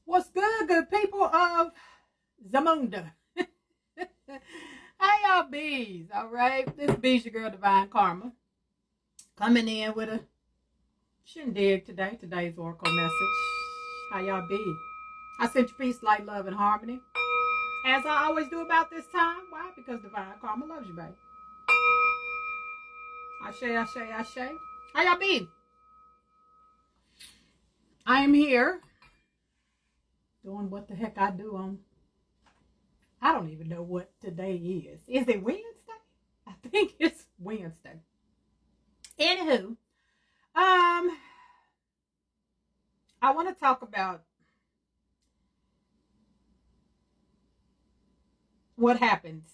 What's good, good people of Zamunda? How y'all bees? All right, this bees your girl Divine Karma coming in with a shindig today. Today's oracle message. How y'all be? I sent you peace, light, love, and harmony, as I always do about this time. Why? Because Divine Karma loves you, baby. Ashe, ashe, ashe. How y'all be? I am here doing what the heck I do on, I don't even know what today is. Is it Wednesday? I think it's Wednesday. Anywho, I want to talk about what happens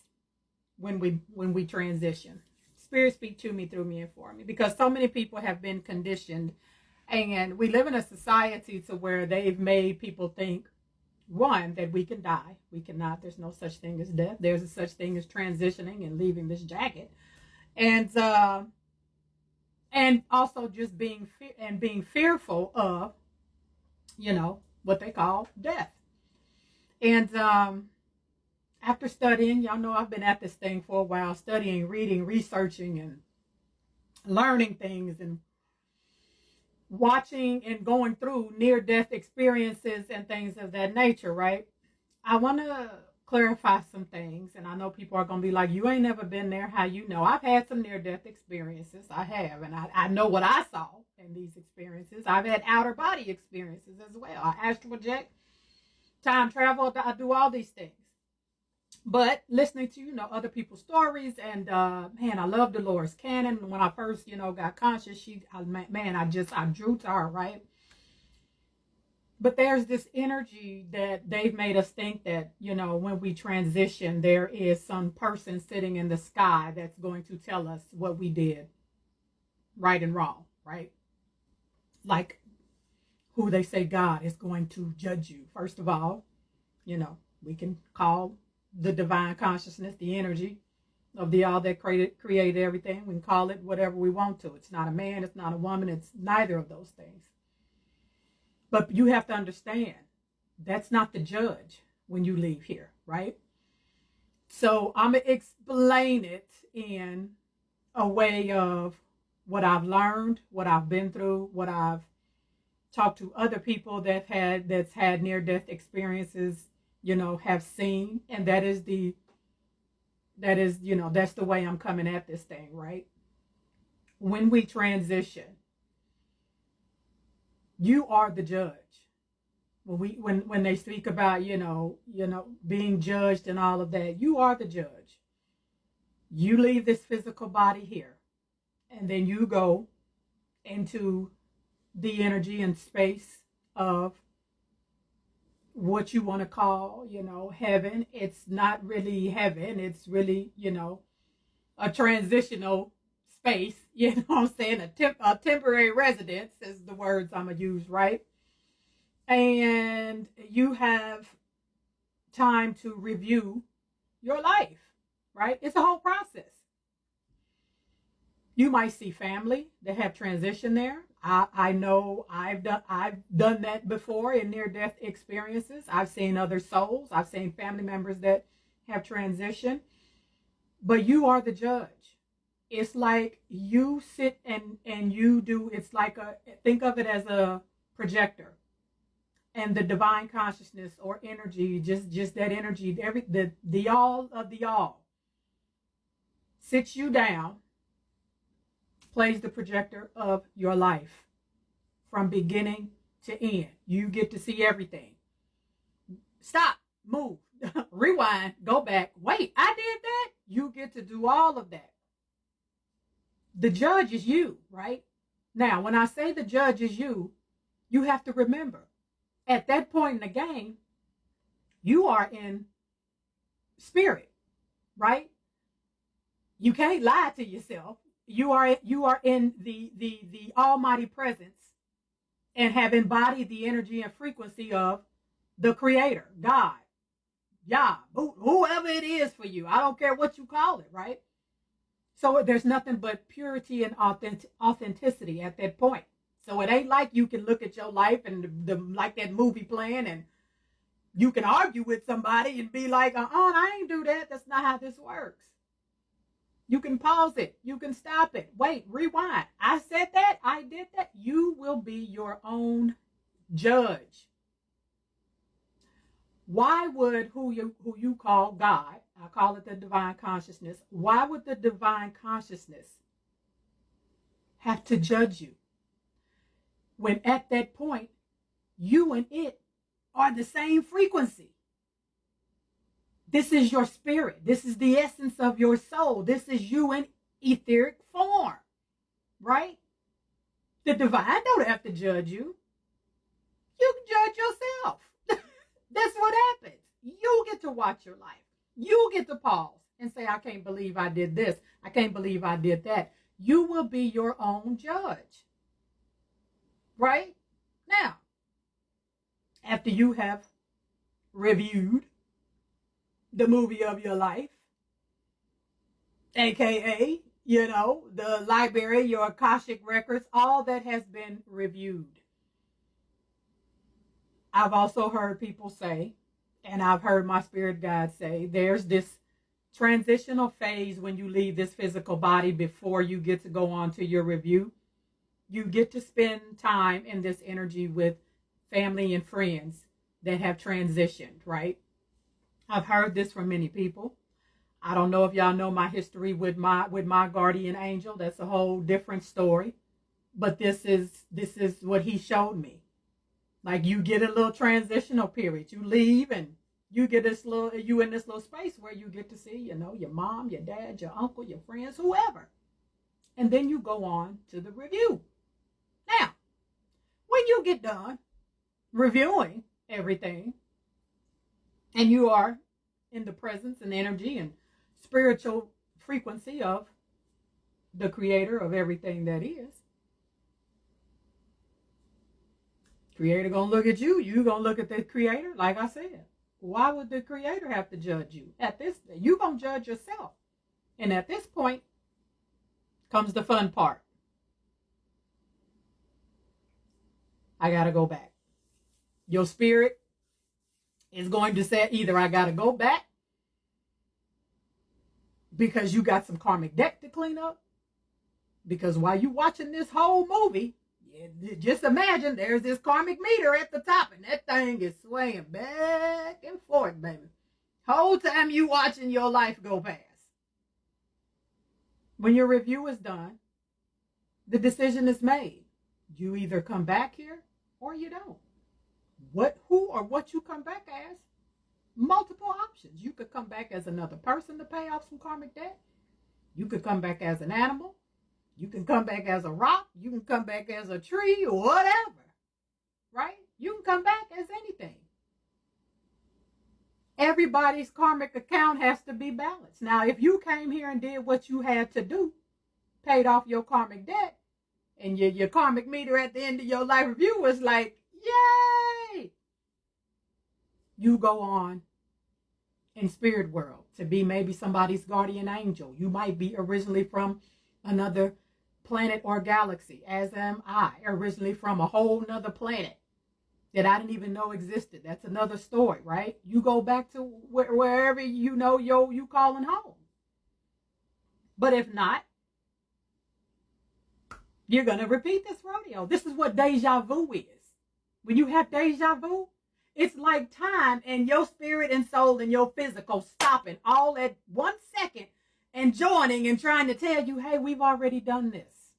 when we transition. Spirit speak to me, through me, and for me, because so many people have been conditioned, and we live in a society to where they've made people think, one, that we can die. We cannot. There's no such thing as death. There's a such thing as transitioning and leaving this jacket, and also just being fearful of, what they call death. And after studying, y'all know I've been at this thing for a while, studying, reading, researching, and learning things, and watching and going through near-death experiences and things of that nature, right? I want to clarify some things, and I know people are going to be like, you ain't never been there. How you know? I've had some near-death experiences. I have, and I know what I saw in these experiences. I've had outer body experiences as well. I astral project, time travel, I do all these things. But listening to, other people's stories, and man, I love Dolores Cannon. When I first, got conscious, I drew to her, right? But there's this energy that they've made us think that, when we transition, there is some person sitting in the sky that's going to tell us what we did right and wrong, right? Like who they say God is going to judge you. First of all, we can call the divine consciousness, the energy of the all that created everything. We can call it whatever we want to. It's not a man, it's not a woman, it's neither of those things. But you have to understand, that's not the judge when you leave here, right? So I'm going to explain it in a way of what I've learned, what I've been through, what I've talked to other people that's had near-death experiences, have seen, and that's the way I'm coming at this thing, right? When we transition, you are the judge. When they speak about, being judged and all of that, you are the judge. You leave this physical body here, and then you go into the energy and space of what you want to call, heaven. It's not really heaven. It's really, a transitional space, what I'm saying? A temporary residence is the words I'm going to use, right? And you have time to review your life, right? It's a whole process. You might see family that have transitioned there. I know I've done that before in near-death experiences. I've seen other souls. I've seen family members that have transitioned. But you are the judge. It's like you sit and you do, it's like think of it as a projector. And the divine consciousness or energy, just that energy, the all of the all, sits you down, plays the projector of your life from beginning to end. You get to see everything. Stop, move, rewind, go back. Wait, I did that? You get to do all of that. The judge is you, right? Now, when I say the judge is you, you have to remember, at that point in the game, you are in spirit, right? You can't lie to yourself. You are in the almighty presence and have embodied the energy and frequency of the creator, God, Yah, whoever it is for you. I don't care what you call it, right? So there's nothing but purity and authenticity at that point. So it ain't like you can look at your life and like that movie playing and You can argue with somebody and be like, I ain't do that. That's not how this works. You can pause it. You can stop it. Wait, rewind. I said that. I did that. You will be your own judge. Why would who you call God, I call it the divine consciousness, why would the divine consciousness have to judge you when at that point you and it are the same frequency? This is your spirit. This is the essence of your soul. This is you in etheric form, right? The divine don't have to judge you. You can judge yourself. That's what happens. You get to watch your life. You get to pause and say, I can't believe I did this. I can't believe I did that. You will be your own judge, right? Now, after you have reviewed the movie of your life, aka, the library, your Akashic records, all that has been reviewed. I've also heard people say, and I've heard my spirit guide say, there's this transitional phase when you leave this physical body before you get to go on to your review. You get to spend time in this energy with family and friends that have transitioned, right? I've heard this from many people. I don't know if y'all know my history with my guardian angel. That's a whole different story. But this is what he showed me. Like, you get a little transitional period. You leave and you get you in this little space where you get to see, your mom, your dad, your uncle, your friends, whoever. And then you go on to the review. Now, when you get done reviewing everything and you are in the presence and energy and spiritual frequency of the creator of everything that is, creator gonna look at you, you gonna look at the creator. Like I said, why would the creator have to judge you? You gonna judge yourself. And at this point comes the fun part. I gotta go back. Your spirit is going to say either I gotta go back because you got some karmic debt to clean up, because while you watching this whole movie, just imagine there's this karmic meter at the top and that thing is swaying back and forth, baby. Whole time you watching your life go past. When your review is done, the decision is made. You either come back here or you don't. Who or what you come back as, multiple options. You could come back as another person to pay off some karmic debt. You could come back as an animal. You can come back as a rock. You can come back as a tree or whatever, right? You can come back as anything. Everybody's karmic account has to be balanced. Now, if you came here and did what you had to do, paid off your karmic debt, and your karmic meter at the end of your life review was like, yay! You go on in spirit world to be maybe somebody's guardian angel. You might be originally from another planet or galaxy, as am I, originally from a whole nother planet that I didn't even know existed. That's another story, right? You go back to wherever you calling home. But if not, you're going to repeat this rodeo. This is what deja vu is. When you have deja vu, it's like time and your spirit and soul and your physical stopping all at 1 second and joining and trying to tell you, hey, we've already done this.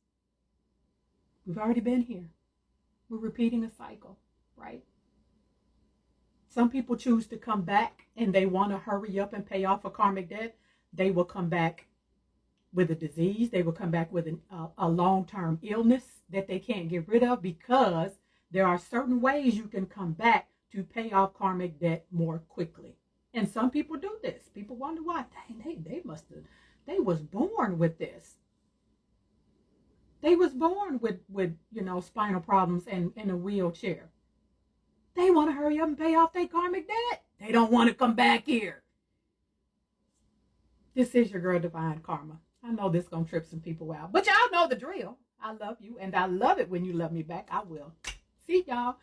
We've already been here. We're repeating a cycle, right? Some people choose to come back and they want to hurry up and pay off a karmic debt. They will come back with a disease. They will come back with a long-term illness that they can't get rid of, because there are certain ways you can come back to pay off karmic debt more quickly. And some people do this. People wonder why. Dang, they was born with this. They was born with spinal problems and in a wheelchair. They want to hurry up and pay off their karmic debt. They don't want to come back here. This is your girl, Divine Karma. I know this is going to trip some people out, but y'all know the drill. I love you, and I love it when you love me back. I will. See y'all.